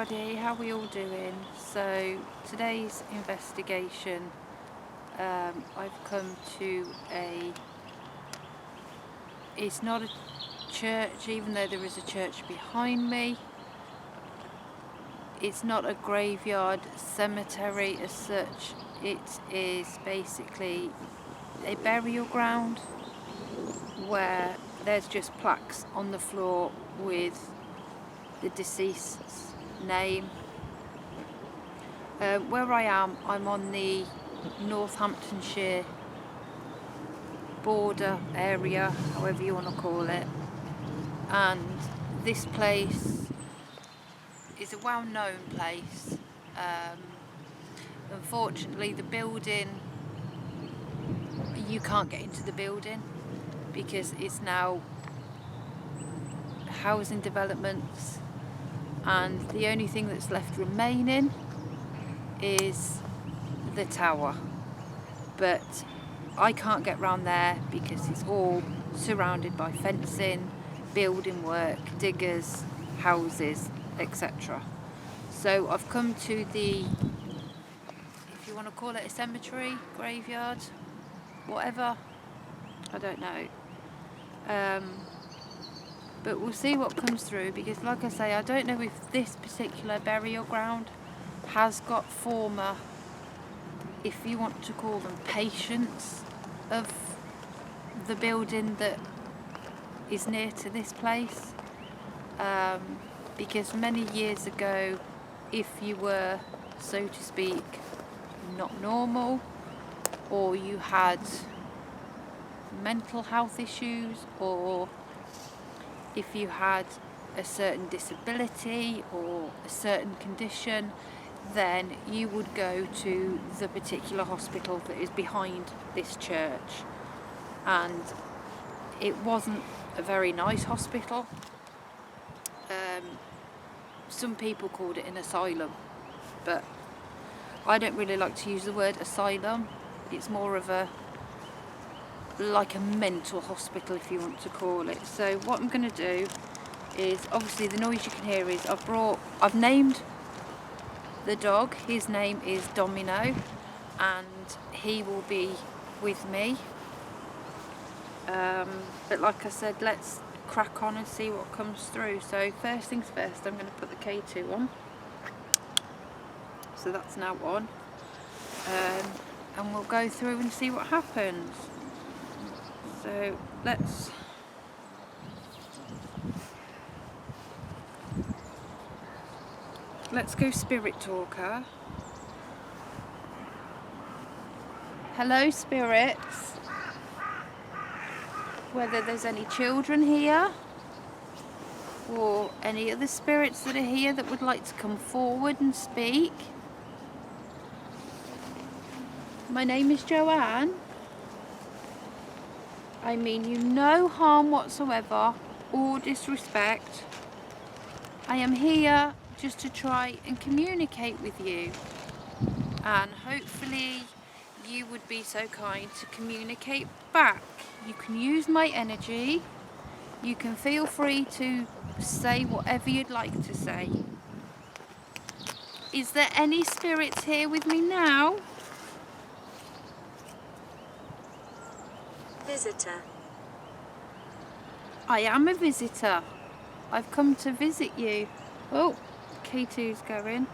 everybody, how are we all doing? So today's investigation, I've come to it's not a church, even though there is a church behind me. It's not a graveyard cemetery as such. It is basically a burial ground where there's just plaques on the floor with the deceased's name. Where I am, I'm on the Northamptonshire border area, however you want to call it, and this place is a well-known place. Unfortunately, the building, you can't get into the building because it's now housing developments, and the only thing that's left remaining is the tower, but I can't get round there because it's all surrounded by fencing, building work, diggers, houses, etc. So I've come to the, if you want to call it a cemetery, graveyard, whatever, I don't know, but we'll see what comes through, because like I say, I don't know if this particular burial ground has got former, if you want to call them, patients of the building that is near to this place, because many years ago, if you were, so to speak, not normal, or you had mental health issues, or if you had a certain disability or a certain condition, then you would go to the particular hospital that is behind this church. And it wasn't a very nice hospital. Some people called it an asylum, but I don't really like to use the word asylum. It's more of like a mental hospital, if you want to call it. So what I'm going to do is, obviously the noise you can hear is I've named the dog. His name is Domino, and he will be with me. But like I said, let's crack on and see what comes through. So first things first, I'm going to put the K2 on. So that's now on. And we'll go through and see what happens. So let's go Spirit Talker. Hello, spirits. Whether there's any children here or any other spirits that are here that would like to come forward and speak. My name is Joanne. I mean you no harm whatsoever or disrespect. I am here just to try and communicate with you, and hopefully you would be so kind to communicate back. You can use my energy. You can feel free to say whatever you'd like to say. Is there any spirits here with me now? Visitor. I am a visitor. I've come to visit you. Oh, K2's going.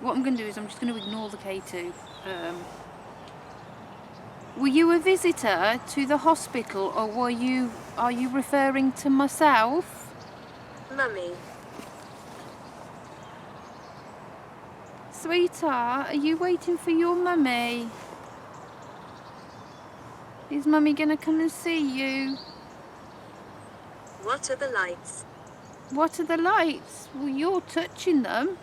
What I'm going to do is I'm just going to ignore the K2. Were you a visitor to the hospital, or are you referring to myself? Mummy. Sweetheart, are you waiting for your mummy? Is mummy going to come and see you? What are the lights? What are the lights? Well, you're touching them.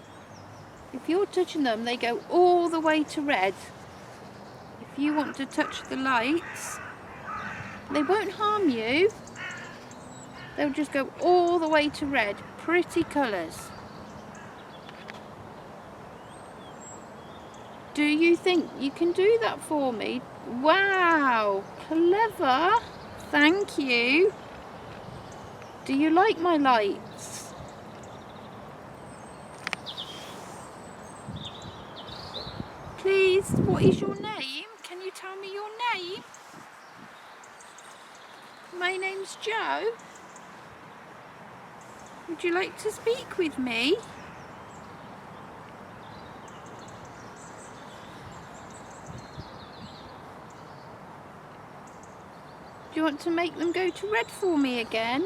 If you're touching them, they go all the way to red. If you want to touch the lights, they won't harm you. They'll just go all the way to red. Pretty colours. Do you think you can do that for me? Wow, clever. Thank you. Do you like my lights? Please, what is your name? Can you tell me your name? My name's Jo. Would you like to speak with me? Do you want to make them go to red for me again?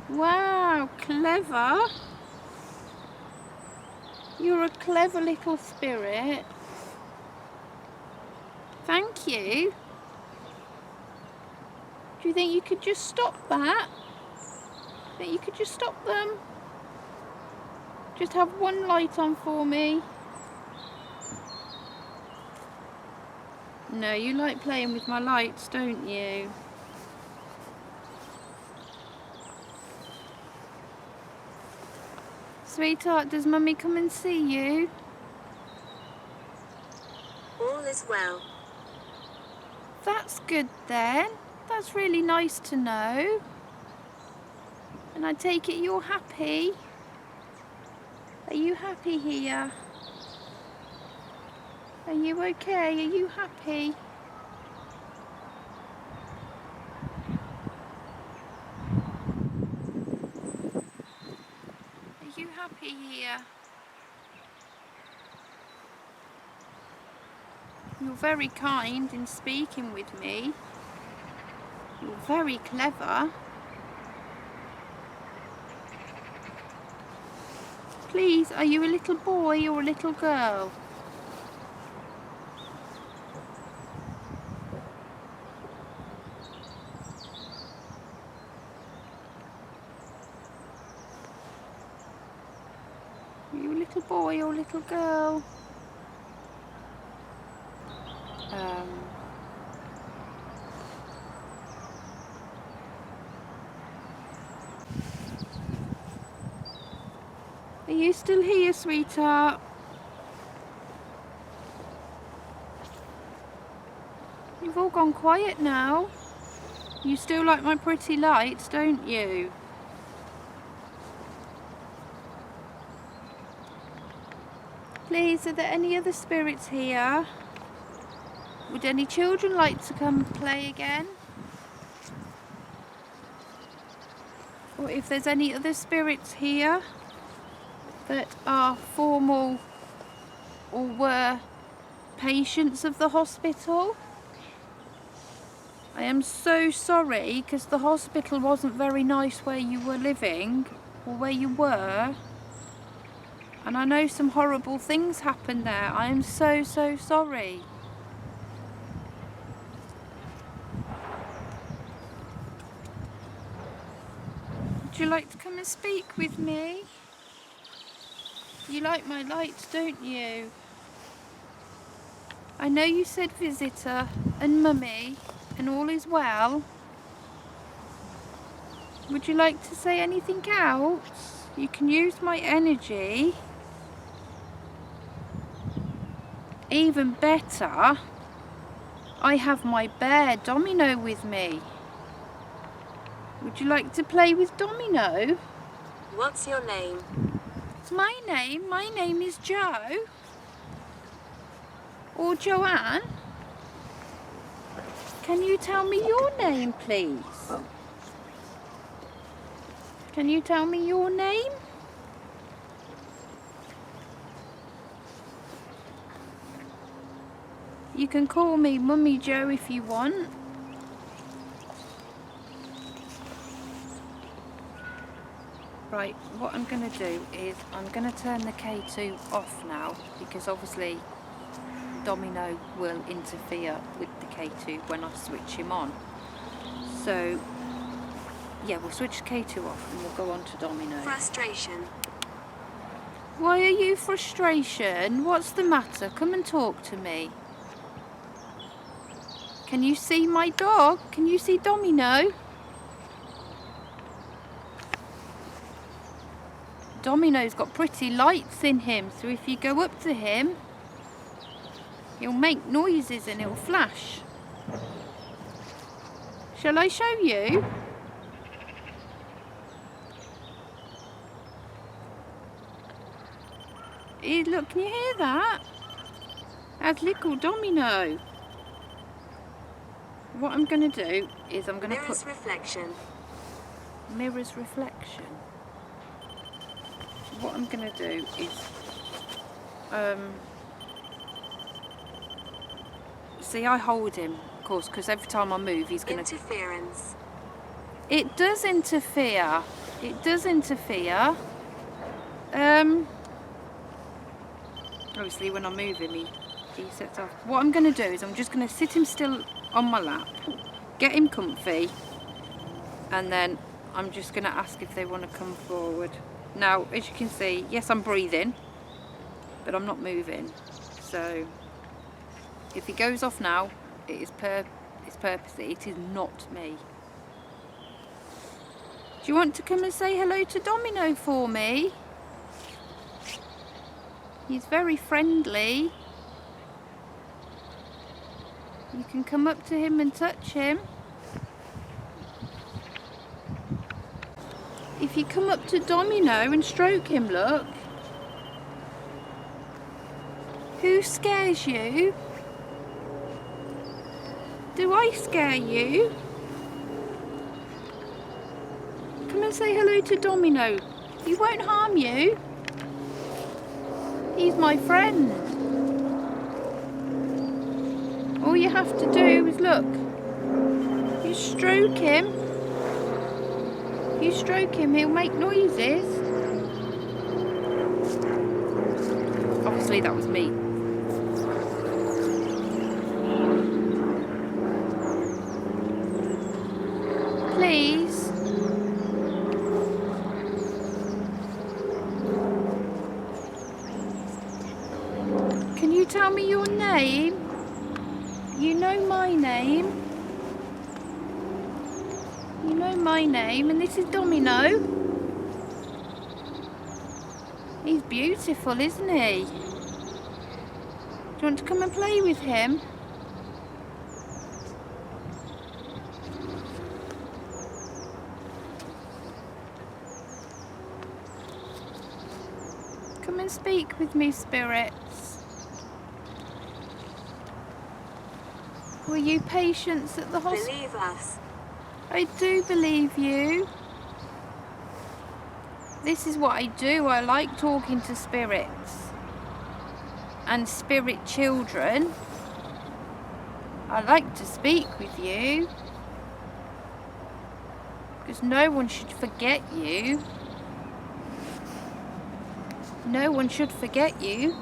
Wow, clever. You're a clever little spirit. Thank you. Do you think you could just stop that? Think you could just stop them? Just have one light on for me. No, you like playing with my lights, don't you? Sweetheart, does Mummy come and see you? All is well. That's good then. That's really nice to know. And I take it you're happy? Are you happy here? Are you okay? Are you happy? Are you happy here? You're very kind in speaking with me. You're very clever. Please, are you a little boy or a little girl? Are you a little boy or a little girl? Are you still here, sweetheart? You've all gone quiet now. You still like my pretty lights, don't you? Please, are there any other spirits here? Would any children like to come play again? Or if there's any other spirits here that are formal or were patients of the hospital? I am so sorry because the hospital wasn't very nice where you were living or where you were. And I know some horrible things happened there. I am so sorry. Would you like to come and speak with me? You like my lights, don't you? I know you said visitor and mummy and all is well. Would you like to say anything else? You can use my energy. Even better, I have my bear Domino with me. Would you like to play with Domino? What's your name? My name is Jo. Or Joanne. Can you tell me your name, please? Can you tell me your name? You can call me Mummy Jo if you want. Right, what I'm going to do is I'm going to turn the K2 off now because obviously Domino will interfere with the K2 when I switch him on. So, yeah, we'll switch K2 off and we'll go on to Domino. Frustration. Why are you frustration? What's the matter? Come and talk to me. Can you see my dog? Can you see Domino? Domino's got pretty lights in him, so if you go up to him, he'll make noises and it'll flash. Shall I show you? Look, can you hear that? as little Domino. What I'm going to do is I'm going to Mirror's put reflection. mirror's reflection. What I'm going to do is see, I hold him, of course, because every time I move he's going to... Interference. It does interfere. It does interfere. Obviously when I move him he sets off. What I'm going to do is I'm just going to sit him still on my lap, get him comfy, and then I'm just going to ask if they want to come forward. Now, as you can see, yes, I'm breathing, but I'm not moving. So if he goes off now, it is purposely. It is not me. Do you want to come and say hello to Domino for me? He's very friendly. You can come up to him and touch him. If you come up to Domino and stroke him, look. Who scares you? Do I scare you? Come and say hello to Domino. He won't harm you. He's my friend. All you have to do is look. You stroke him. You stroke him, he'll make noises. Obviously that was me. Please. Can you tell me your name? You know my name. You know my name, and this is Domino. He's beautiful, isn't he? Do you want to come and play with him? Come and speak with me, spirits. Were you patients at the hospital? Believe us. I do believe you. This is what I do. I like talking to spirits and spirit children. I like to speak with you because no one should forget you. No one should forget you.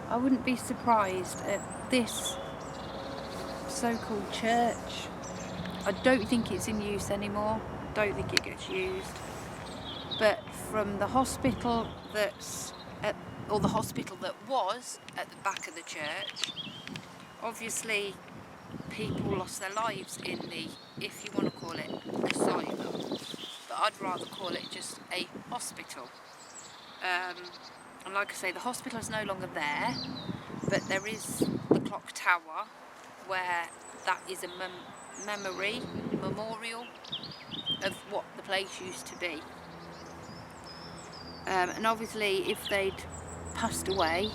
I wouldn't be surprised at this so-called church. I don't think it's in use anymore. I don't think it gets used. But from the hospital that's or the hospital that was at the back of the church, obviously people lost their lives in the, if you want to call it, asylum. But I'd rather call it just a hospital. And like I say, the hospital is no longer there, but there is the clock tower where that is a memorial of what the place used to be. And obviously if they'd passed away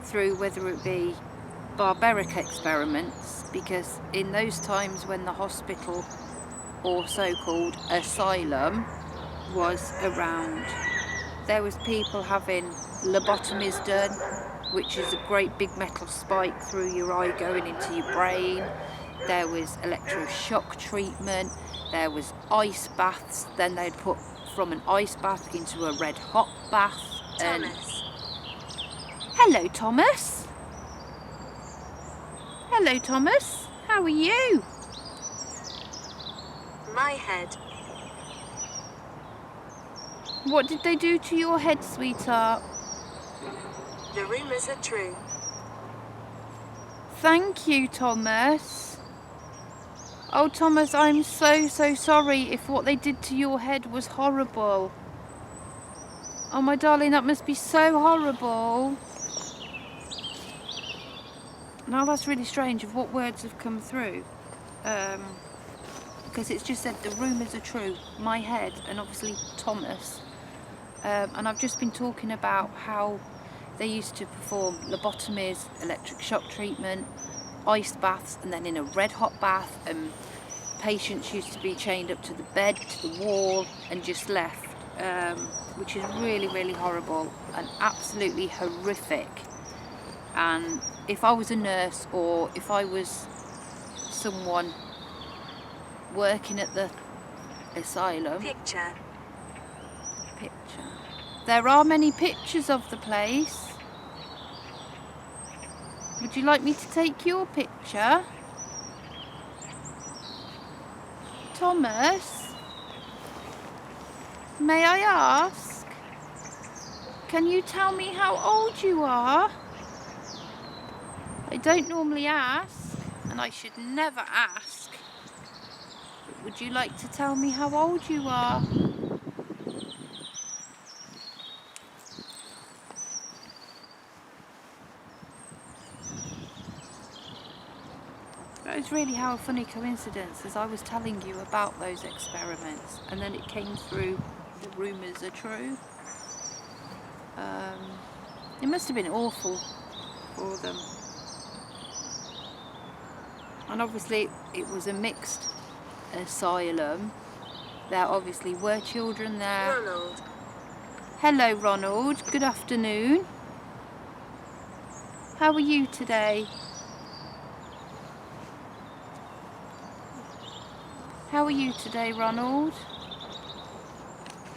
through whether it be barbaric experiments, because in those times when the hospital or so-called asylum was around, there was people having lobotomies done, which is a great big metal spike through your eye going into your brain. There was electroshock treatment, there was ice baths, then they'd put from an ice bath into a red hot bath. Thomas. Hello, Thomas. Hello, Thomas. How are you? My head. What did they do to your head, sweetheart? The rumours are true. Thank you, Thomas. Oh, Thomas, I'm so sorry if what they did to your head was horrible. Oh, my darling, that must be so horrible. Now that's really strange of what words have come through. Because it's just said the rumours are true. My head, and obviously Thomas. and I've just been talking about how they used to perform lobotomies, electric shock treatment, ice baths, and then in a red hot bath, and patients used to be chained up to the bed, to the wall, and just left, which is really, really horrible and absolutely horrific. And if I was a nurse, or if I was someone working at the asylum... Picture. There are many pictures of the place. Would you like me to take your picture? Thomas, may I ask, can you tell me how old you are? I don't normally ask, and I should never ask. But would you like to tell me how old you are? That was really how a funny coincidence, as I was telling you about those experiments, and then it came through the rumours are true. It must have been awful for them. And obviously it was a mixed asylum. There obviously were children there. Ronald. Hello Ronald, good afternoon. How are you today? How are you today, Ronald?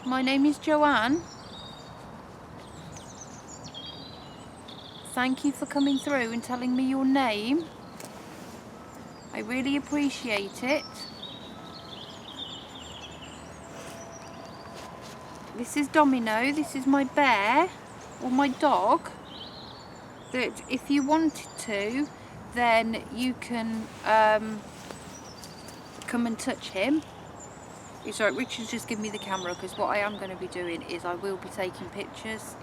My name is Joanne. Thank you for coming through and telling me your name. I really appreciate it. This is Domino, this is my bear, or my dog, that if you wanted to, then you can come and touch him. Sorry, Richard's just given me the camera, because what I am going to be doing is I will be taking pictures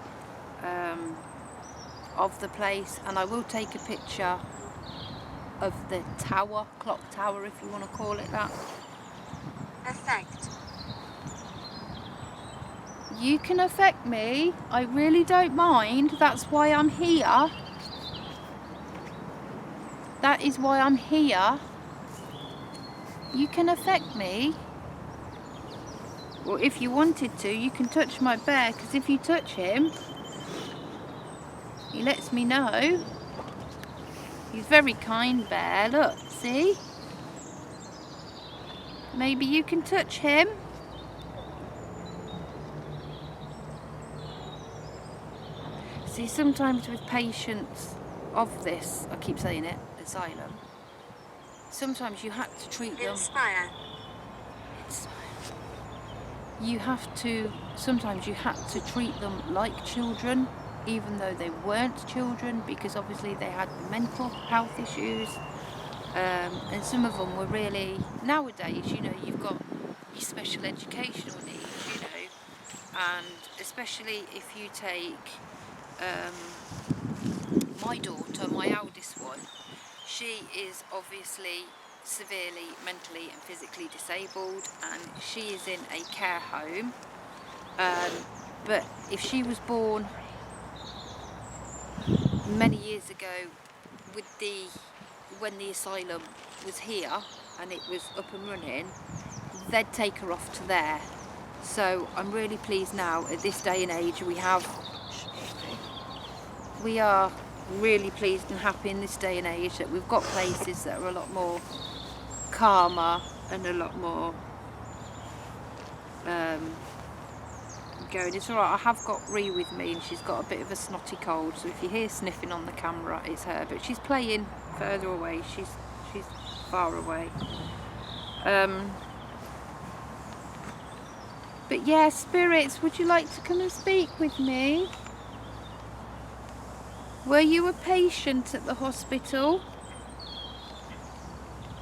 of the place, and I will take a picture of the tower, clock tower if you want to call it that. Effect. You can affect me, I really don't mind, that's why I'm here. That is why I'm here. You can affect me. Well, if you wanted to, you can touch my bear, because if you touch him, he lets me know. He's very kind, bear, look, see? Maybe you can touch him. See, sometimes with patients of this, I keep saying it, asylum, sometimes you had to treat them... Inspire. Sometimes you had to treat them like children, even though they weren't children, because obviously they had mental health issues, and some of them were really... Nowadays, you know, you've got your special educational needs, you know, and especially if you take my daughter, my eldest one, she is obviously severely mentally and physically disabled, and she is in a care home, but if she was born many years ago when the asylum was here and it was up and running, they'd take her off to there. So I'm really pleased now at this day and age we are really pleased and happy in this day and age that we've got places that are a lot more calmer and a lot more going. It's alright, I have got Ree with me and she's got a bit of a snotty cold, so if you hear sniffing on the camera, it's her, but she's playing further away, she's far away. But yeah, spirits, would you like to come and speak with me? Were you a patient at the hospital?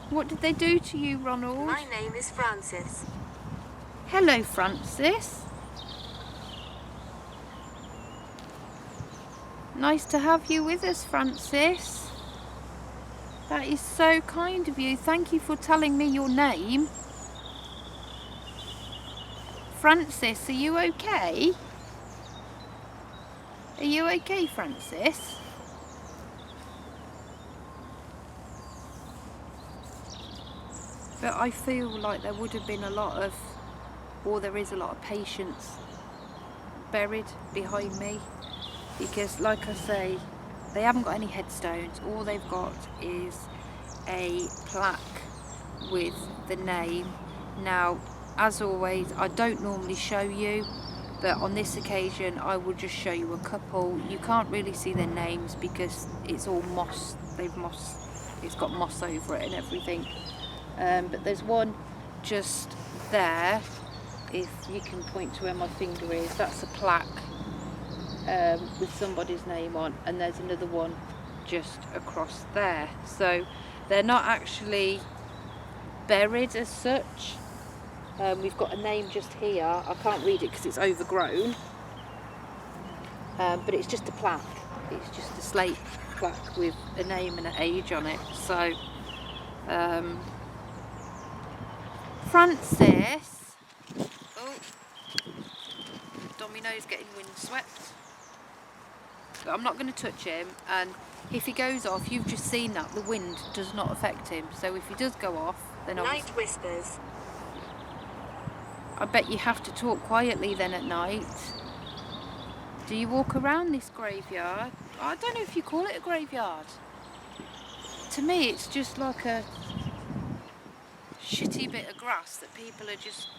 What did they do to you, Ronald? My name is Francis. Hello, Francis. Nice to have you with us, Francis. That is so kind of you. Thank you for telling me your name. Francis, are you okay? Are you okay, Francis? But I feel like there would have been a lot of, or there is a lot of patience buried behind me, because like I say, they haven't got any headstones. All they've got is a plaque with the name. Now, as always, I don't normally show you, but on this occasion I will just show you a couple. You can't really see their names because it's all moss. It's got moss over it and everything. But there's one just there, if you can point to where my finger is. That's a plaque with somebody's name on, and there's another one just across there. So they're not actually buried as such. We've got a name just here. I can't read it because it's overgrown, but it's just a plaque. It's just a slate plaque with a name and an age on it. So Francis, oh, Domino's getting windswept, but I'm not going to touch him, and if he goes off, you've just seen that the wind does not affect him, so if he does go off, then Night whispers. I bet you have to talk quietly then at night. Do you walk around this graveyard? I don't know if you call it a graveyard. To me it's just like a shitty bit of grass that people are just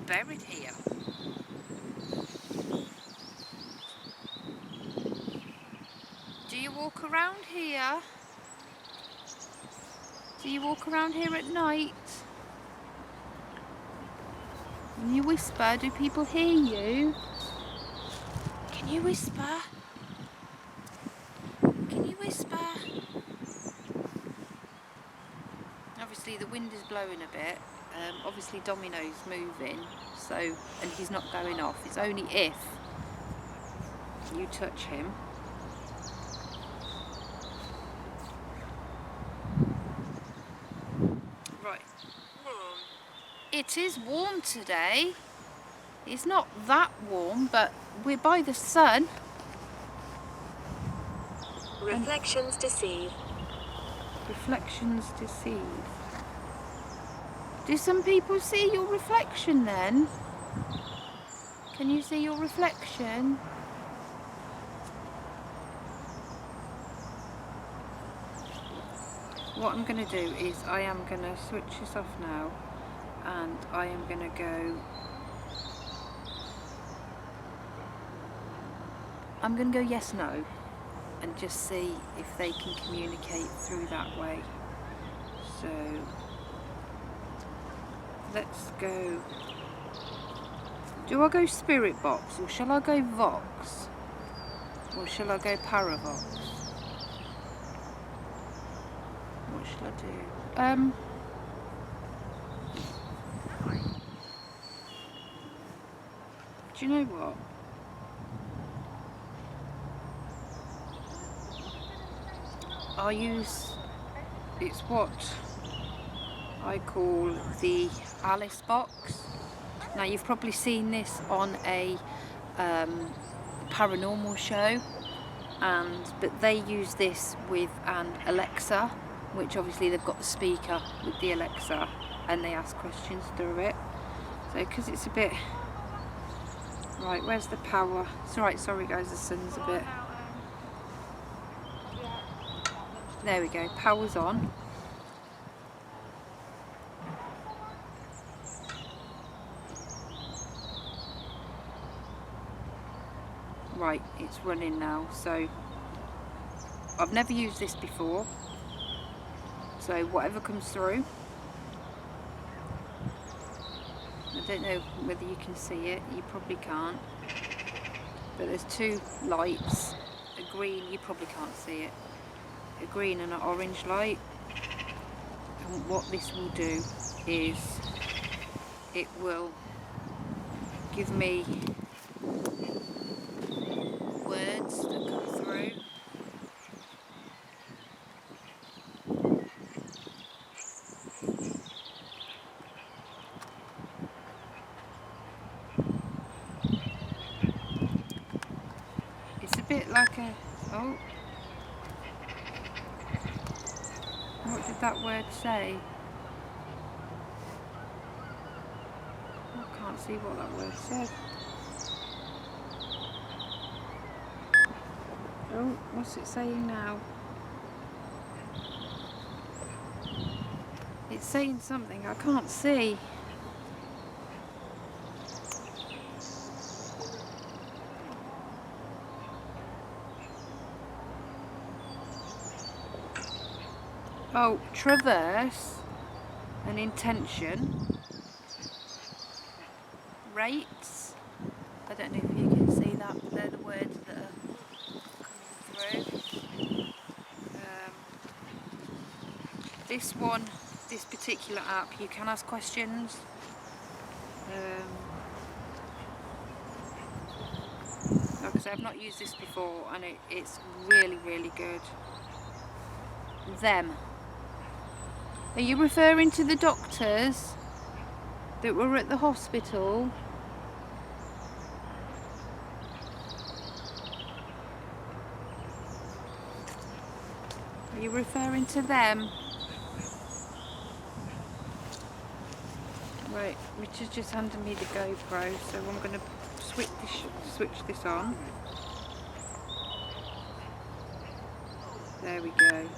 buried here. Do you walk around here? Do you walk around here at night? When you whisper, do people hear you? Can you whisper? Can you whisper? Obviously the wind is blowing a bit. Obviously Domino's moving, so, and he's not going off. It's only if you touch him. Right. Warm. It is warm today. It's not that warm, but we're by the sun. Reflections deceive. Reflections deceive. Do some people see your reflection then? Can you see your reflection? What I'm going to do is I am going to switch this off now, and I am going to go... I'm going to go yes, no, and just see if they can communicate through that way. So let's go. Do I go spirit box, or shall I go vox, or shall I go paravox? What shall I do? Do you know what? I use, it's what I call the Alice box. Now you've probably seen this on a paranormal show, but they use this with an Alexa, which obviously they've got the speaker with the Alexa, and they ask questions through it. So because it's a bit, right, where's the power? It's alright, sorry guys, the sun's a bit, there we go, power's on. Right, it's running now. So I've never used this before, so whatever comes through, I don't know whether you can see it, you probably can't, but there's two lights, a green, you probably can't see it, a green and an orange light, and what this will do is it will give me words that come through. It's a bit it like a... Oh. What did that word say? I can't see what that word said. Oh, what's it saying now? It's saying something I can't see. Oh, traverse, an intention, rates. I don't know if you can see that, but they're the words that are coming through. This one, this particular app, you can ask questions. Like I said, I've not used this before, and it's really, really good. Them. Are you referring to the doctors that were at the hospital? Are you referring to them? Right, Richard's just handed me the GoPro, so I'm going to switch this on. There we go.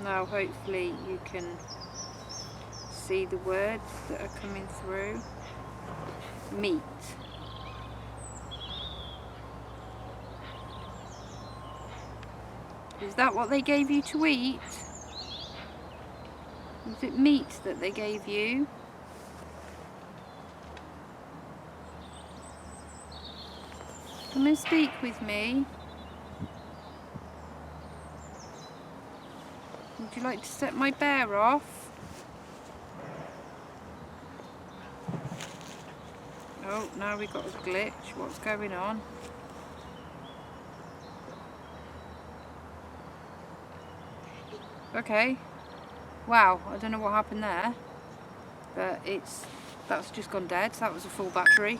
Now hopefully you can see the words that are coming through. Meat. Is that what they gave you to eat? Was it meat that they gave you? Come and speak with me. Would you like to set my bear off? Oh, now we've got a glitch. What's going on? Okay. Wow, I don't know what happened there. But that's just gone dead. So that was a full battery.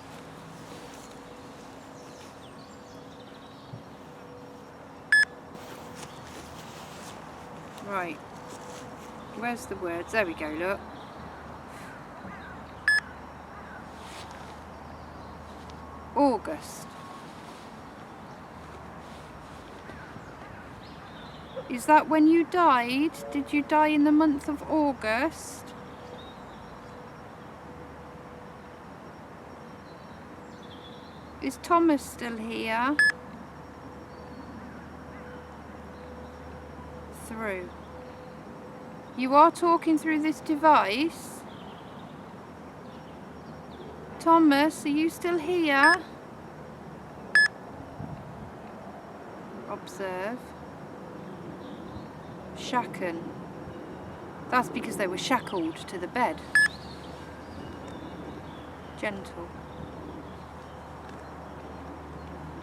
Right. Where's the words? There we go, look. August. Is that when you died? Did you die in the month of August? Is Thomas still here? Through. You are talking through this device? Thomas, are you still here? Observe. Shacken. That's because they were shackled to the bed. Gentle.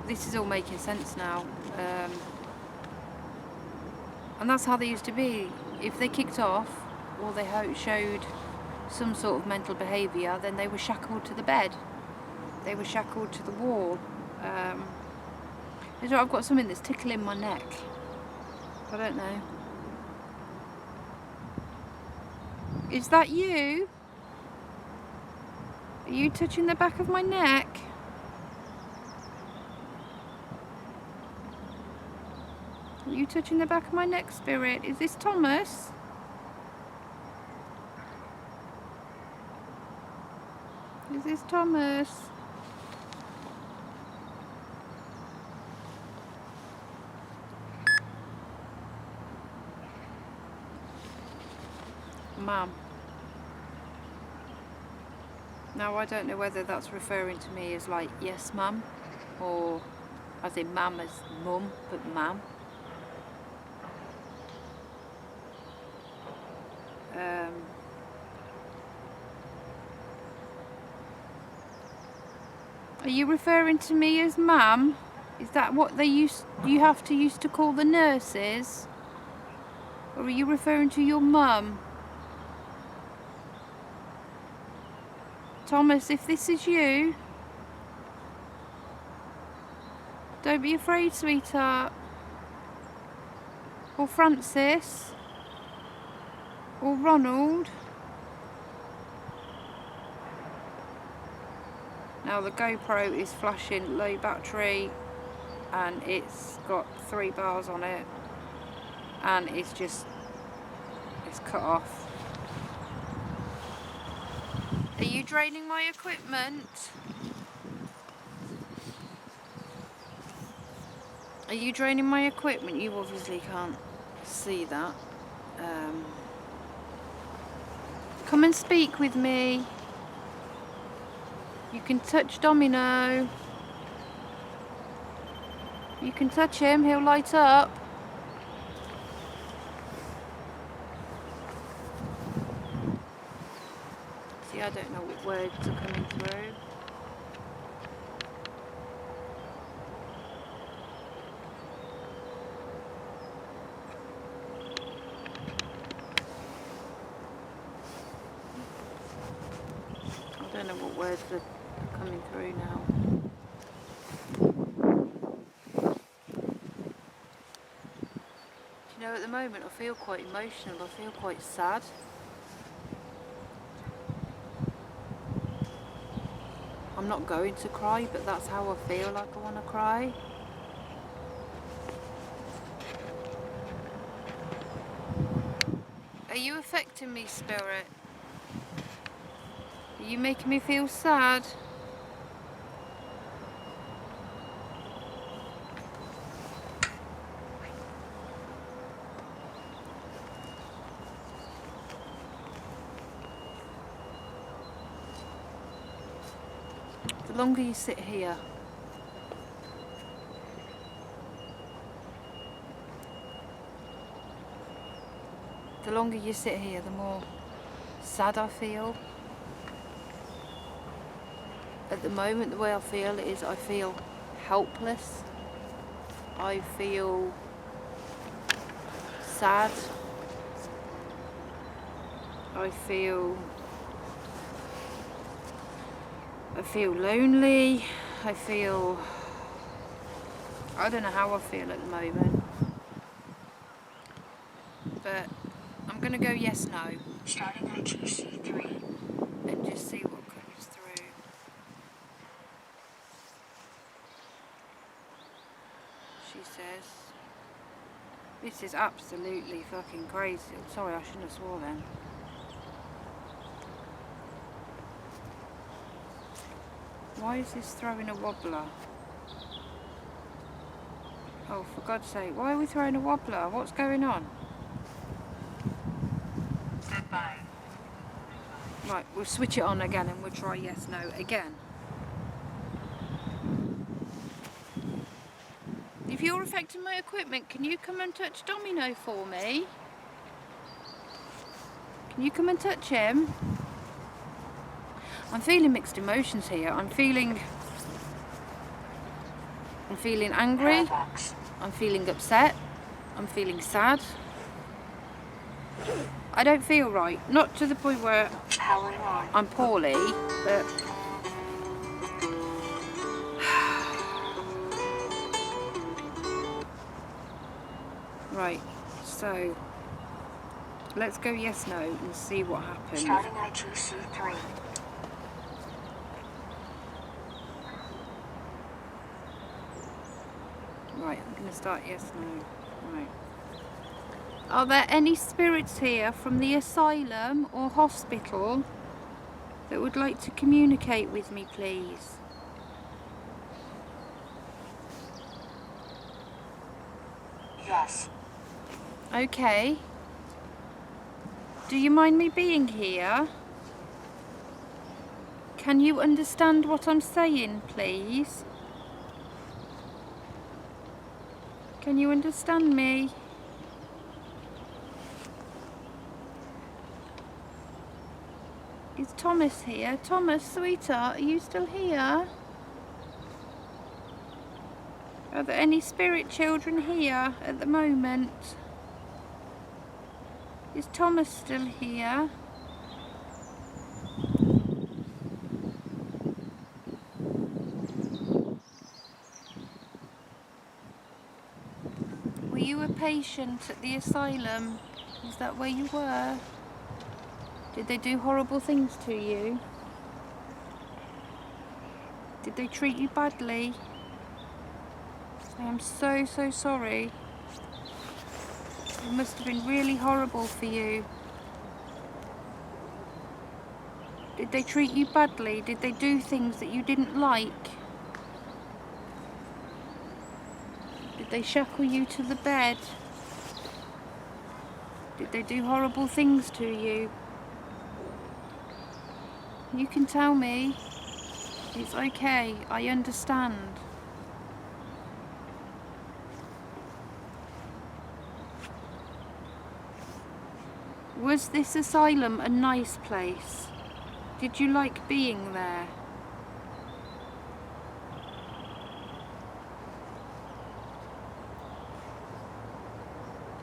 This is all making sense now. And that's how they used to be. If they kicked off, or they showed some sort of mental behaviour, then they were shackled to the bed. They were shackled to the wall. I've got something that's tickling my neck. I don't know. Is that you? Are you touching the back of my neck? Are you touching the back of my neck, Spirit? Is this Thomas? Is this Thomas? Mum. Now I don't know whether that's referring to me as like, yes mum, or as in mum as mum, but mum. Are you referring to me as mum? Is that what you used to call the nurses? Or are you referring to your mum? Thomas, if this is you, Don't be afraid, sweetheart. Or Francis. Or Ronald. Now the GoPro is flashing low battery and it's got 3 bars on it and it's cut off. Are you draining my equipment? Are you draining my equipment? You obviously can't see that. Come and speak with me. You can touch Domino. You can touch him, he'll light up. See, I don't know what words are coming through. I don't know what words are coming through now. You know, at the moment I feel quite emotional, I feel quite sad. I'm not going to cry, but that's how I feel like I want to cry. Are you affecting me, Spirit? Are you making me feel sad? The longer you sit here, the more sad I feel. At the moment, the way I feel is I feel helpless. I feel sad. I feel lonely. I don't know how I feel at the moment. But I'm going to go yes, no. Starting ITC3. And just see what comes through. She says, this is absolutely fucking crazy. Sorry, I shouldn't have swore then. Why is this throwing a wobbler? Oh, for God's sake, why are we throwing a wobbler? What's going on? Goodbye. Right, we'll switch it on again and we'll try yes, no again. If you're affecting my equipment, can you come and touch Domino for me? Can you come and touch him? I'm feeling mixed emotions here. I'm feeling angry. I'm feeling upset. I'm feeling sad. I don't feel right. Not to the point where I'm poorly, but right, so let's go yes, no and see what happens. Starting ITC3. Right, I'm going to start yes, no. Right. Are there any spirits here from the asylum or hospital that would like to communicate with me, please? Yes. Okay. Do you mind me being here? Can you understand what I'm saying, please? Can you understand me? Is Thomas here? Thomas, sweetheart, are you still here? Are there any spirit children here at the moment? Is Thomas still here? patient at the asylum? Is that where you were? Did they do horrible things to you? Did they treat you badly? I am so, so sorry. It must have been really horrible for you. Did they treat you badly? Did they do things that you didn't like? Did they shackle you to the bed? Did they do horrible things to you? You can tell me. It's okay, I understand. Was this asylum a nice place? Did you like being there?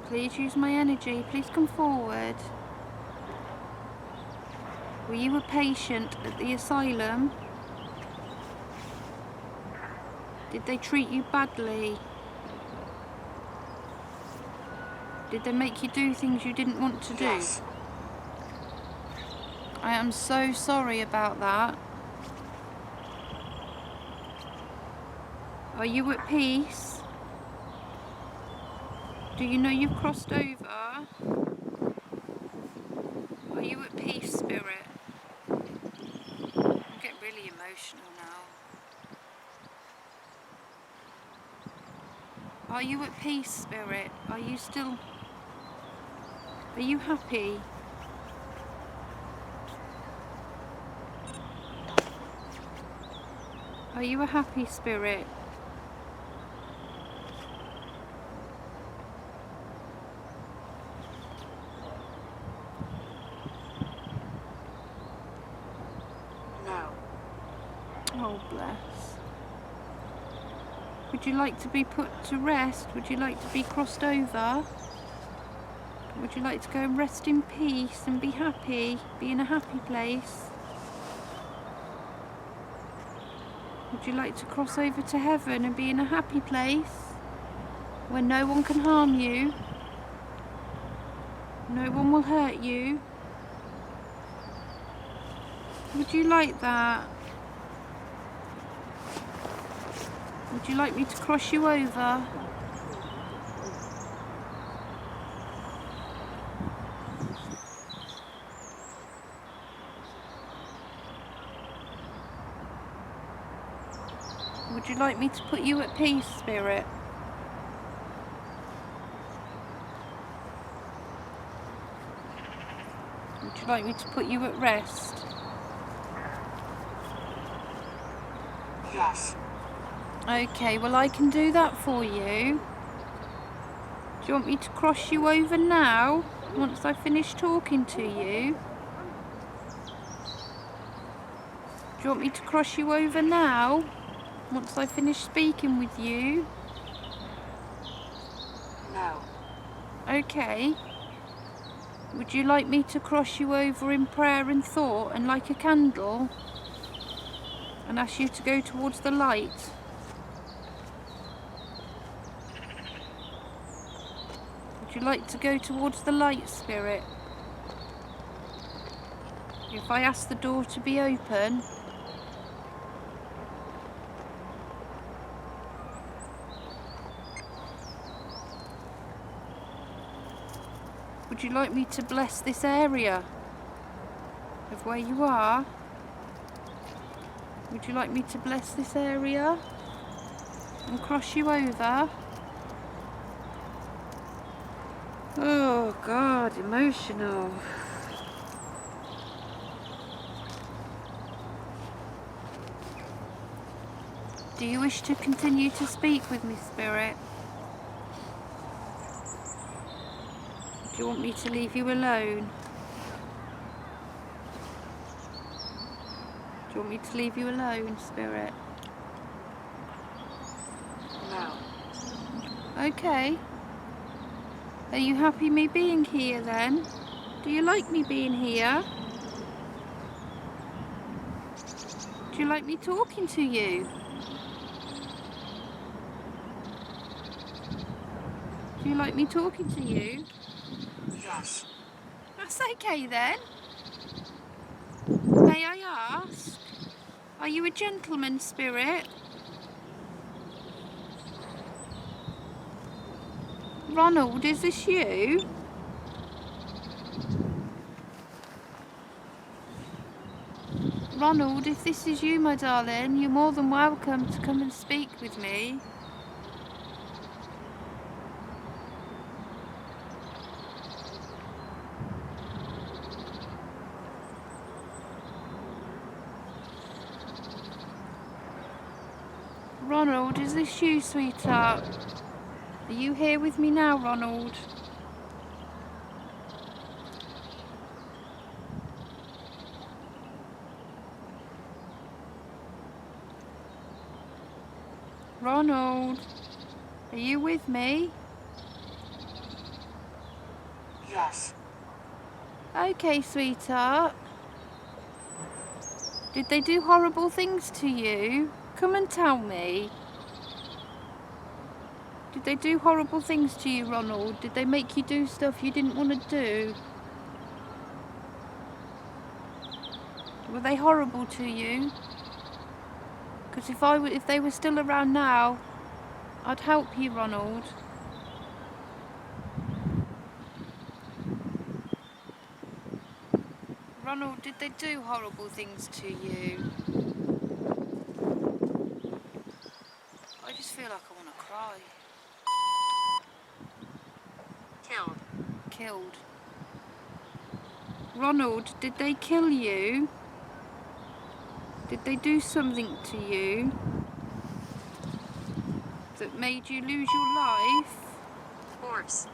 Please use my energy, please come forward. Were you a patient at the asylum? Did they treat you badly? Did they make you do things you didn't want to do? Yes. I am so sorry about that. Are you at peace? Do you know you've crossed over? Are you at peace, Spirit? I get really emotional now. Are you at peace, Spirit? Are you still... Are you happy? Are you a happy spirit? No. Oh, bless. Would you like to be put to rest? Would you like to be crossed over? Would you like to go and rest in peace and be happy? Be in a happy place? Would you like to cross over to heaven and be in a happy place? Where no one can harm you? No one will hurt you? Would you like that? Would you like me to cross you over? Would you like me to put you at peace, Spirit? Would you like me to put you at rest? Yes. Okay, well I can do that for you. Do you want me to cross you over now, once I finish talking to you? Do you want me to cross you over now, once I finish speaking with you? No. Okay. Would you like me to cross you over in prayer and thought and like a candle? And ask you to go towards the light? Would you like to go towards the light, Spirit? If I ask the door to be open, would you like me to bless this area of where you are? Would you like me to bless this area and cross you over? Oh God, emotional. Do you wish to continue to speak with me, Spirit? Do you want me to leave you alone? Do you want me to leave you alone, Spirit? No. Okay. Are you happy me being here then? Do you like me being here? Do you like me talking to you? Do you like me talking to you? Yes. That's okay then. May I ask, are you a gentleman spirit? Ronald, is this you? Ronald, if this is you, my darling, you're more than welcome to come and speak with me. Ronald, is this you, sweetheart? Are you here with me now, Ronald? Ronald, are you with me? Yes. Okay, sweetheart. Did they do horrible things to you? Come and tell me. Did they do horrible things to you, Ronald? Did they make you do stuff you didn't want to do? Were they horrible to you? Because if they were still around now, I'd help you, Ronald. Ronald, did they do horrible things to you? I just feel like I want to cry. Killed. Killed. Ronald, did they kill you? Did they do something to you that made you lose your life? Horse.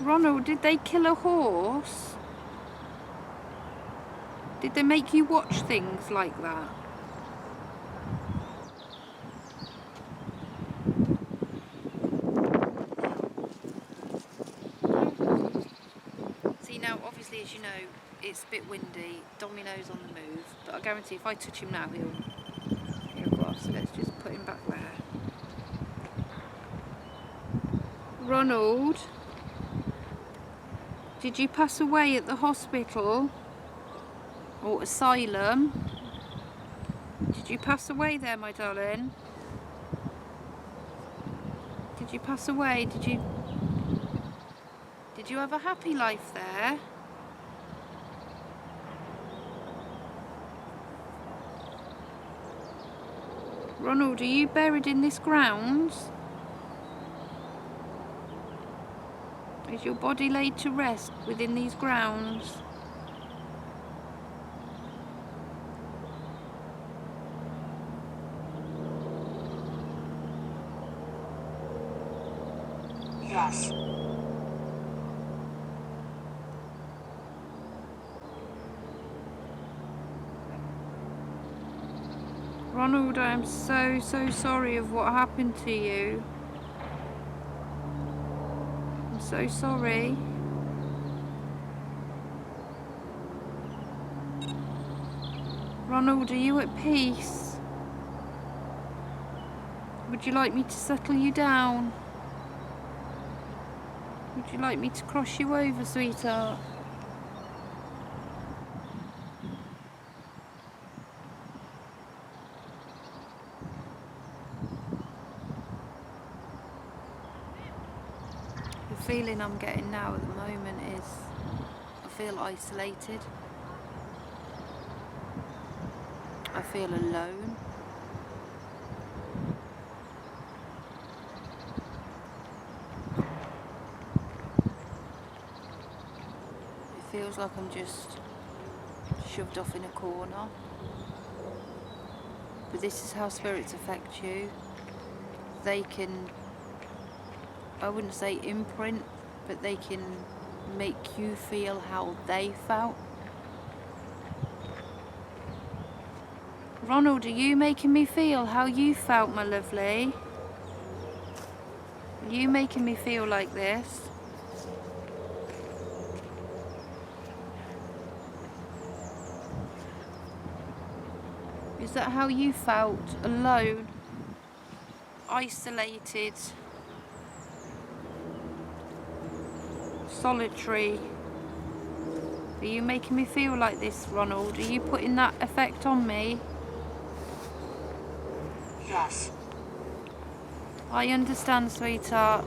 Ronald, did they kill a horse? Did they make you watch things like that? See, now, obviously, as you know, it's a bit windy. Domino's on the move, but I guarantee if I touch him now, he'll go off. So let's just put him back there. Ronald, did you pass away at the hospital or asylum? Did you pass away there, my darling? Did you pass away? Did you have a happy life there? Ronald, are you buried in this ground? Is your body laid to rest within these grounds? Yes. Ronald, I am so sorry of what happened to you. I'm so sorry. Ronald, are you at peace? Would you like me to settle you down? Would you like me to cross you over, sweetheart? The feeling I'm getting now at the moment is I feel isolated. I feel alone. It feels like I'm just shoved off in a corner. But this is how spirits affect you. They can, I wouldn't say imprint, but they can make you feel how they felt. Ronald, are you making me feel how you felt, my lovely? Are you making me feel like this? Is that how you felt? Alone? Isolated? Solitary? Are you making me feel like this, Ronald? Are you putting that effect on me? Yes. I understand, sweetheart.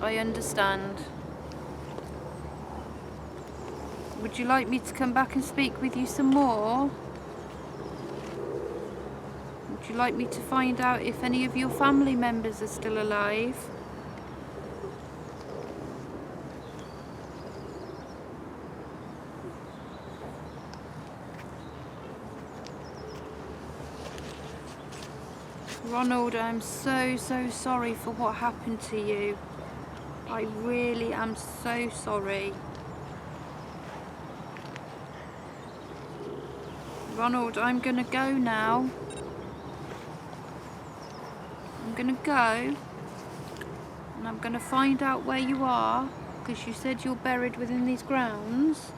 I understand. Would you like me to come back and speak with you some more? Would you like me to find out if any of your family members are still alive? Ronald, I'm so sorry for what happened to you. I really am so sorry. Ronald, I'm gonna go now. I'm gonna go and I'm gonna find out where you are, because you said you're buried within these grounds.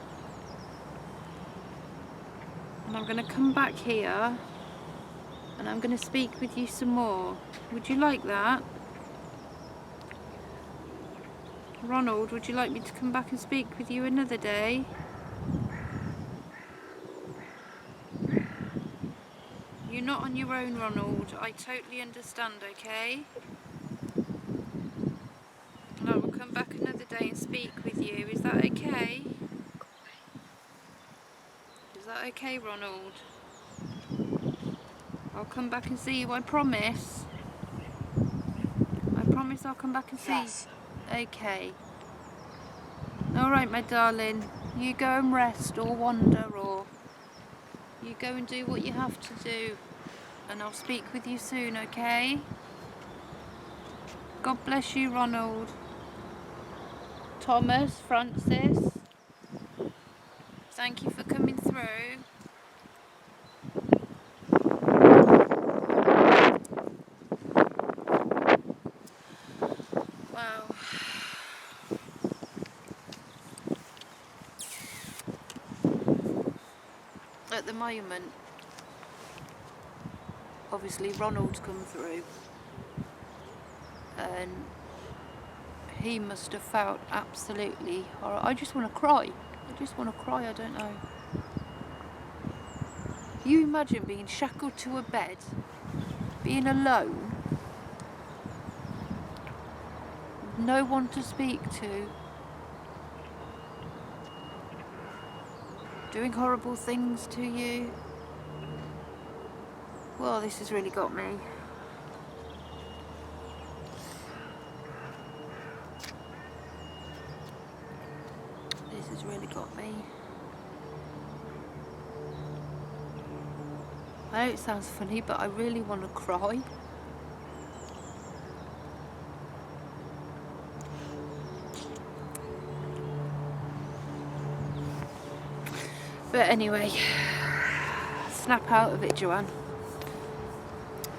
And I'm gonna come back here and I'm gonna speak with you some more. Would you like that? Ronald, would you like me to come back and speak with you another day? You're not on your own, Ronald. I totally understand, okay? And I will come back another day and speak with you. Is that okay? Is that okay, Ronald? I'll come back and see you, I promise. I promise I'll come back and see you. Yes. Okay. Alright, my darling. You go and rest or wander, or you go and do what you have to do. And I'll speak with you soon, okay? God bless you, Ronald. Thomas, Francis, thank you for coming through. Wow. At the moment, obviously Ronald's come through and he must have felt absolutely horrible. I just want to cry. I don't know. You imagine being shackled to a bed, being alone, no one to speak to, doing horrible things to you. Well, this has really got me. This has really got me. I know it sounds funny, but I really want to cry. But anyway, snap out of it, Joanne.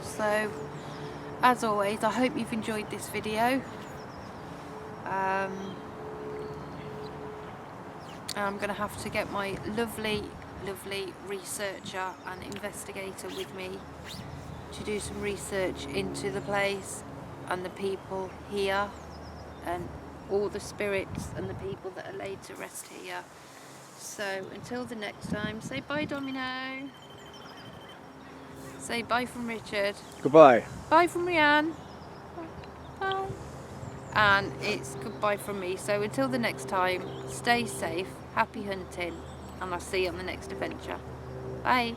So, as always, I hope you've enjoyed this video. I'm going to have to get my lovely researcher and investigator with me to do some research into the place and the people here and all the spirits and the people that are laid to rest here. So until the next time, say bye, Domino. Say bye from Richard. Goodbye. Bye from Rianne. Bye. And it's goodbye from me. So until the next time, stay safe, happy hunting, and I'll see you on the next adventure. Bye.